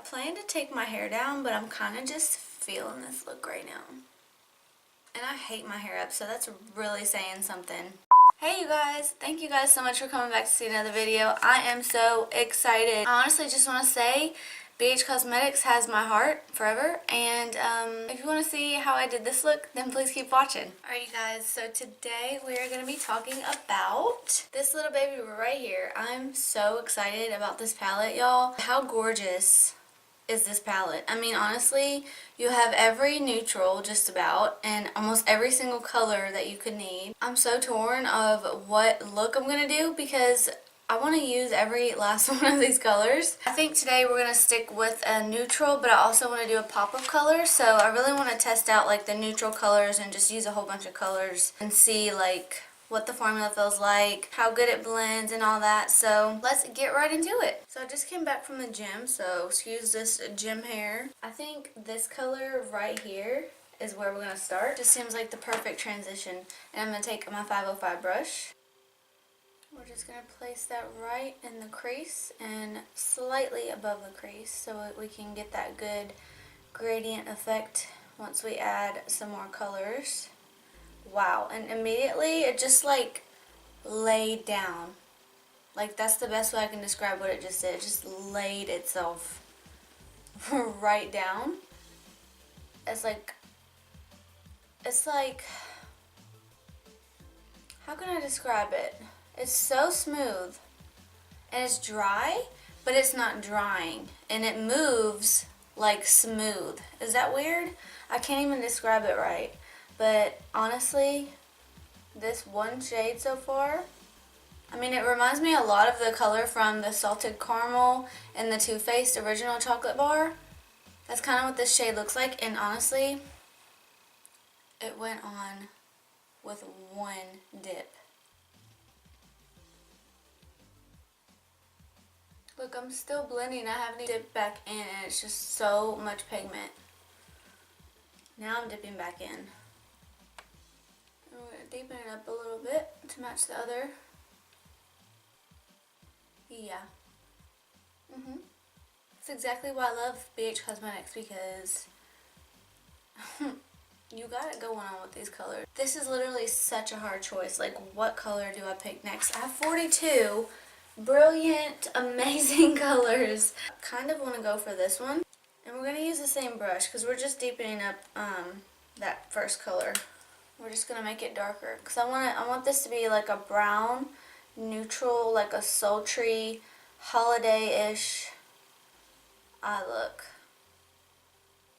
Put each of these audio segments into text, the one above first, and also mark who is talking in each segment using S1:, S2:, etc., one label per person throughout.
S1: planned to take my hair down, but I'm kind of just feeling this look right now. And I hate my hair up, so that's really saying something. Hey you guys, thank you guys so much for coming back to see another video. I am so excited. I honestly just want to say BH Cosmetics has my heart forever, and if you want to see how I did this look, then please keep watching. Alright you guys, so today we are going to be talking about this little baby right here. I'm so excited about this palette, y'all. How gorgeous is this palette? I mean, honestly, you have every neutral just about and almost every single color that you could need. I'm so torn of what look I'm going to do because I want to use every last one of these colors. I think today we're going to stick with a neutral, but I also want to do a pop of color. So I really want to test out like the neutral colors and just use a whole bunch of colors and see like what the formula feels like, how good it blends and all that. So let's get right into it. So I just came back from the gym, so excuse this gym hair. I think this color right here is where we're going to start. Just seems like the perfect transition. And I'm going to take my 505 brush. We're just going to place that right in the crease and slightly above the crease so we can get that good gradient effect once we add some more colors. Wow, and immediately it just like laid down. Like that's the best way I can describe what it just did. It just laid itself right down. It's like, how can I describe it? It's so smooth and it's dry, but it's not drying, and it moves like smooth. Is that weird? I can't even describe it right. But honestly, this one shade so far, I mean, it reminds me a lot of the color from the Salted Caramel and the Too Faced Original Chocolate Bar. That's kind of what this shade looks like, and honestly, it went on with one dip. Look, I'm still blending. I haven't even dipped back in, and it's just so much pigment. Now I'm dipping back in. And we're going to deepen it up a little bit to match the other. Yeah. That's exactly why I love BH Cosmetics, because you got it going on with these colors. This is literally such a hard choice. Like, what color do I pick next? I have 42 brilliant, amazing colors. I kind of want to go for this one. And we're going to use the same brush because we're just deepening up that first color. We're just going to make it darker because I want this to be like a brown, neutral, like a sultry, holiday-ish eye look.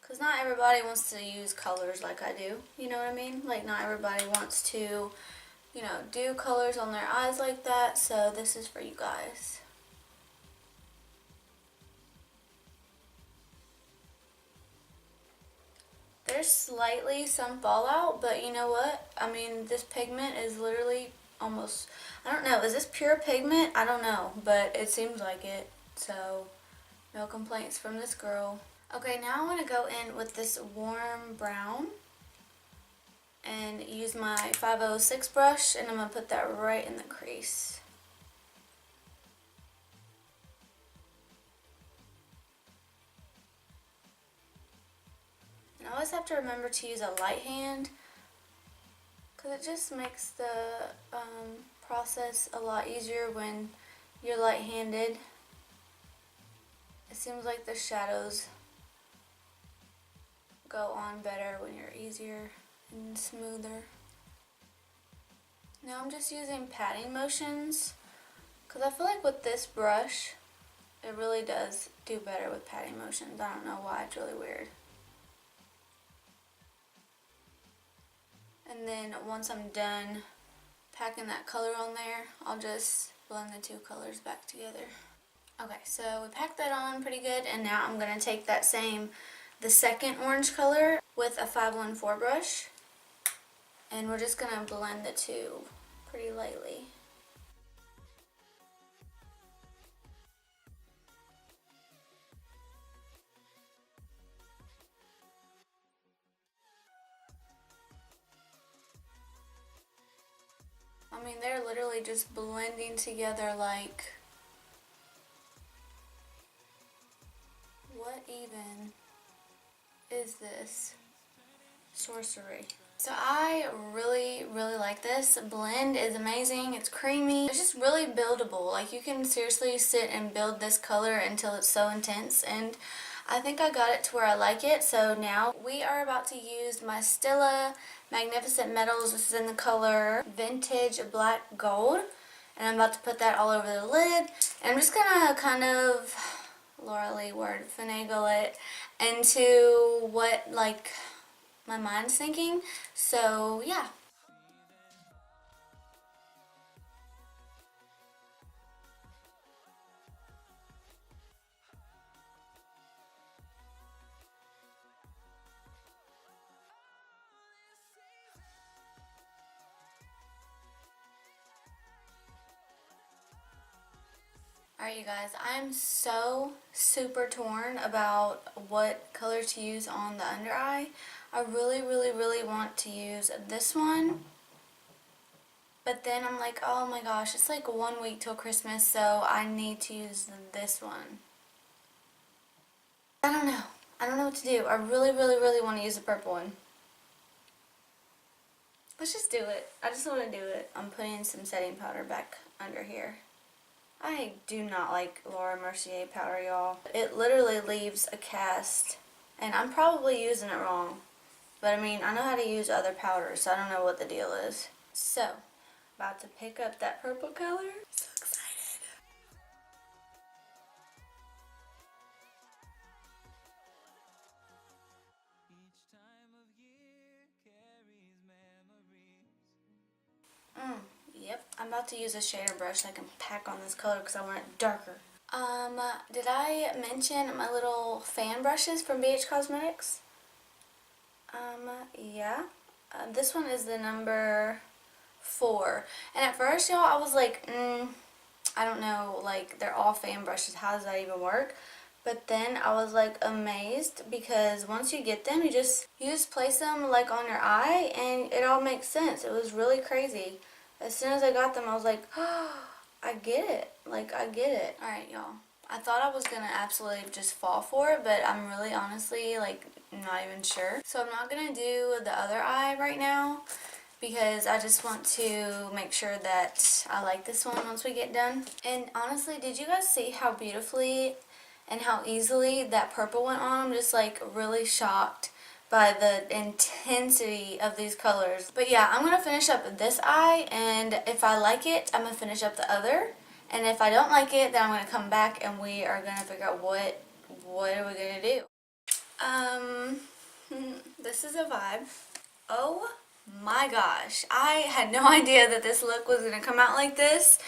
S1: Because not everybody wants to use colors like I do, you know what I mean? Like not everybody wants to, you know, do colors on their eyes like that, so this is for you guys. There's slightly some fallout, but you know what? I mean, this pigment is literally almost, I don't know, is this pure pigment? I don't know, but it seems like it, so no complaints from this girl. Okay, now I want to go in with this warm brown and use my 506 brush, and I'm going to put that right in the crease. And I always have to remember to use a light hand because it just makes the process a lot easier when you're light-handed. It seems like the shadows go on better when you're easier and smoother. Now I'm just using patting motions because I feel like with this brush it really does do better with patting motions. I don't know why, it's really weird. And then once I'm done packing that color on there, I'll just blend the two colors back together. Okay, so we packed that on pretty good, and now I'm going to take that the second orange color with a 514 brush, and we're just going to blend the two pretty lightly. I mean, they're literally just blending together like, what even is this sorcery? So I really like this. Blend is amazing. It's creamy. It's just really buildable. Like, you can seriously sit and build this color until it's so intense, and I think I got it to where I like it. So now we are about to use my Stila Magnificent Metals. This is in the color Vintage Black Gold, and I'm about to put that all over the lid, and I'm just gonna kind of, Laura Lee word, finagle it into what, like, my mind's thinking. So yeah. Alright, you guys, I'm so super torn about what color to use on the under eye. I really want to use this one, but then I'm like, oh my gosh, it's like 1 week till Christmas, so I need to use this one. I don't know. I don't know what to do. I really want to use the purple one. Let's just do it. I just want to do it. I'm putting some setting powder back under here. I do not like Laura Mercier powder, y'all. It literally leaves a cast, and I'm probably using it wrong. But I mean, I know how to use other powders, so I don't know what the deal is. So, about to pick up that purple color. So excited. Yep, I'm about to use a shader brush so I can pack on this color because I want it darker. Did I mention my little fan brushes from BH Cosmetics? Yeah. This one is the number 4. And at first, y'all, I was like, I don't know, like, they're all fan brushes. How does that even work? But then I was like amazed, because once you get them, you just place them like on your eye and it all makes sense. It was really crazy. As soon as I got them, I was like, oh, I get it. Like, I get it. Alright, y'all. I thought I was going to absolutely just fall for it, but I'm really honestly, like, not even sure. So I'm not going to do the other eye right now, because I just want to make sure that I like this one once we get done. And honestly, did you guys see how beautifully and how easily that purple went on? I'm just, like, really shocked by the intensity of these colors. But yeah, I'm going to finish up this eye, and if I like it, I'm going to finish up the other. And if I don't like it, then I'm going to come back and we are going to figure out what are we going to do. This is a vibe. Oh my gosh. I had no idea that this look was going to come out like this,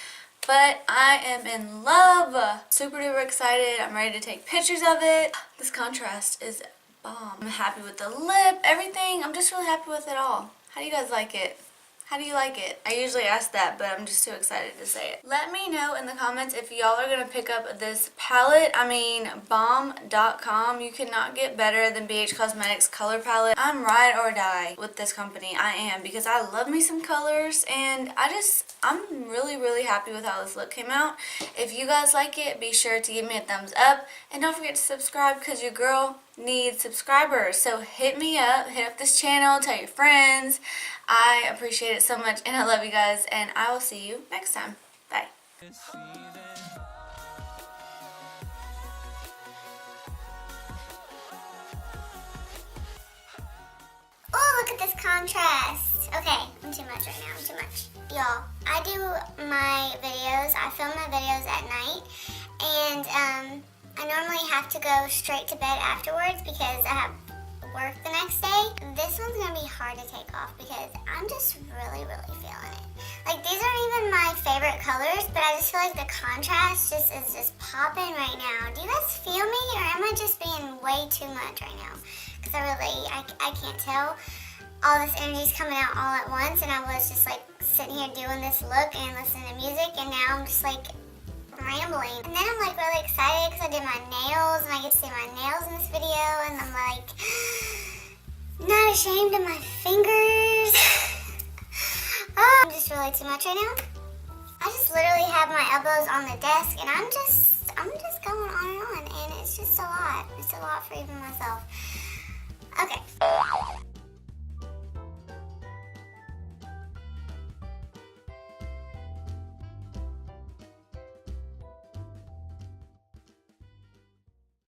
S1: but I am in love. Super duper excited. I'm ready to take pictures of it. This contrast is bomb. I'm happy with the lip, everything. I'm just really happy with it all. How do you guys like it? How do you like it? I usually ask that, but I'm just too excited to say it. Let me know in the comments if y'all are going to pick up this palette. I mean, bomb.com. You cannot get better than BH Cosmetics color palette. I'm ride or die with this company. I am, because I love me some colors, and I'm really happy with how this look came out. If you guys like it, be sure to give me a thumbs up, and don't forget to subscribe, because your girl needs subscribers. So hit me up, hit up this channel, tell your friends. I appreciate it so much, and I love you guys, and I will see you next time. Bye.
S2: Oh, look at this contrast. Okay, I'm too much right now. I'm too much. Y'all, I do my videos, I film my videos at night, and I normally have to go straight to bed afterwards because I have work the next day. This one's gonna be hard to take off because I'm just really feeling it. Like, these aren't even my favorite colors, but I just feel like the contrast is just popping right now. Do you guys feel me, or am I just being way too much right now? Because I can't tell. All this energy's coming out all at once, and I was just like sitting here doing this look and listening to music, and now I'm just like rambling. And then I'm like really excited because I did my nails, and I get to see my nails in this video, and I'm like not ashamed of my fingers. Oh, I'm just really too much right now. I just literally have my elbows on the desk, and I'm just going on and on, and it's just a lot. lot. It's a lot for even myself. Okay.